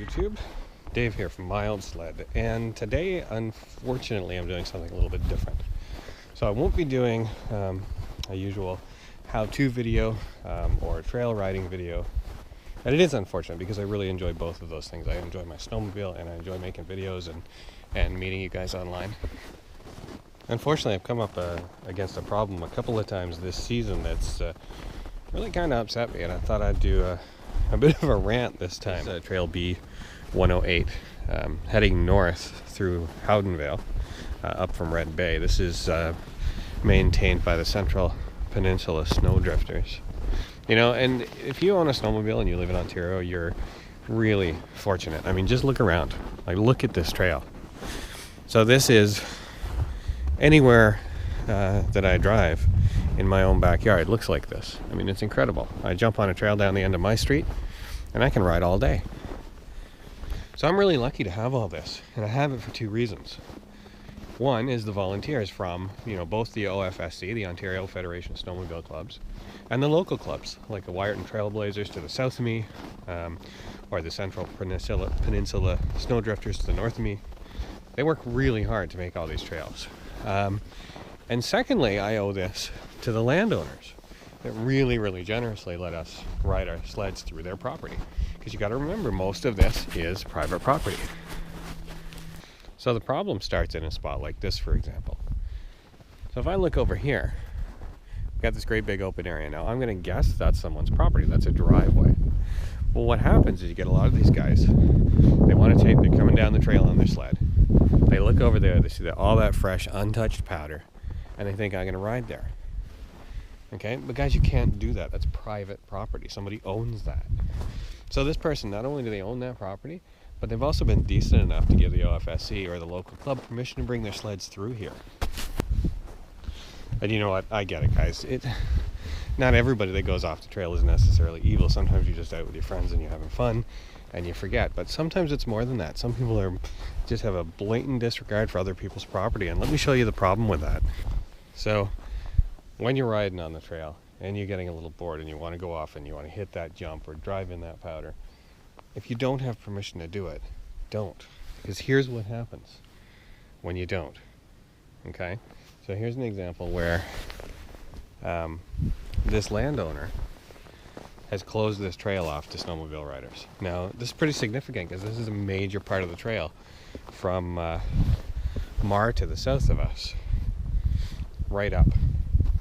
YouTube. Dave here from My Old Sled, and today unfortunately I'm doing something a little bit different. So I won't be doing a usual how-to video or a trail riding video, and it is unfortunate because I really enjoy both of those things. I enjoy my snowmobile and I enjoy making videos and meeting you guys online. Unfortunately, I've come up against a problem a couple of times this season that's really kind of upset me, and I thought I'd do a bit of a rant this time. It's Trail B108 heading north through Howdenvale up from Red Bay. This is maintained by the Central Peninsula Snowdrifters. You know, and if you own a snowmobile and you live in Ontario, you're really fortunate. I mean, just look around. Like, look at this trail. So this is anywhere that I drive in my own backyard looks like this. I mean, it's incredible. I jump on a trail down the end of my street and I can ride all day. So I'm really lucky to have all this, and I have it for two reasons. One is the volunteers from, both the OFSC, the Ontario Federation of Snowmobile Clubs, and the local clubs, like the Wyerton Trailblazers to the south of me, or the Central Peninsula Snowdrifters to the north of me. They work really hard to make all these trails. And secondly, I owe this to the landowners that really, really generously let us ride our sleds through their property. Because you got to remember, most of this is private property. So the problem starts in a spot like this, for example. So if I look over here, we've got this great big open area. Now I'm going to guess that's someone's property. That's a driveway. Well, what happens is you get a lot of these guys. They want to they're coming down the trail on their sled. They look over there, they see all that fresh, untouched powder, and they think, I'm going to ride there. Okay? But guys, you can't do that. That's private property. Somebody owns that. So this person, not only do they own that property, but they've also been decent enough to give the OFSC or the local club permission to bring their sleds through here. And you know what? I get it, guys. Not everybody that goes off the trail is necessarily evil. Sometimes you're just out with your friends and you're having fun and you forget. But sometimes it's more than that. Some people just have a blatant disregard for other people's property. And let me show you the problem with that. So when you're riding on the trail and you're getting a little bored and you want to go off and you want to hit that jump or drive in that powder, if you don't have permission to do it, don't. Because here's what happens when you don't. Okay? So here's an example where this landowner has closed this trail off to snowmobile riders. Now, this is pretty significant because this is a major part of the trail from Mar to the south of us, right up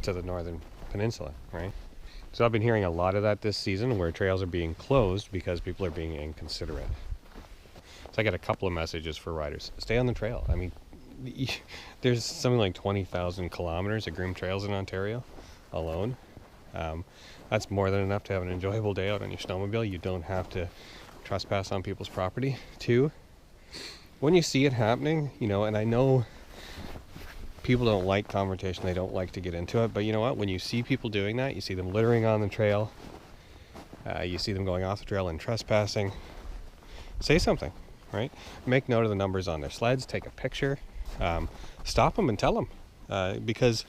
to the northern peninsula, right? So I've been hearing a lot of that this season, where trails are being closed because people are being inconsiderate. So I got a couple of messages for riders. Stay on the trail. I mean, there's something like 20,000 kilometers of groomed trails in Ontario alone. That's more than enough to have an enjoyable day out on your snowmobile. You don't have to trespass on people's property. Two, when you see it happening, and I know people don't like confrontation, they don't like to get into it, but you know what? When you see people doing that, you see them littering on the trail, you see them going off the trail and trespassing, say something, right? Make note of the numbers on their sleds, take a picture, stop them and tell them, because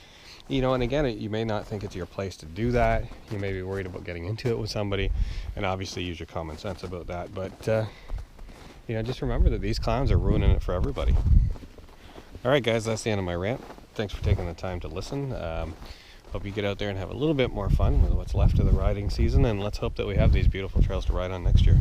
and again, you may not think it's your place to do that. You may be worried about getting into it with somebody, and obviously use your common sense about that. But, just remember that these clowns are ruining it for everybody. All right, guys, that's the end of my rant. Thanks for taking the time to listen. Hope you get out there and have a little bit more fun with what's left of the riding season, and let's hope that we have these beautiful trails to ride on next year.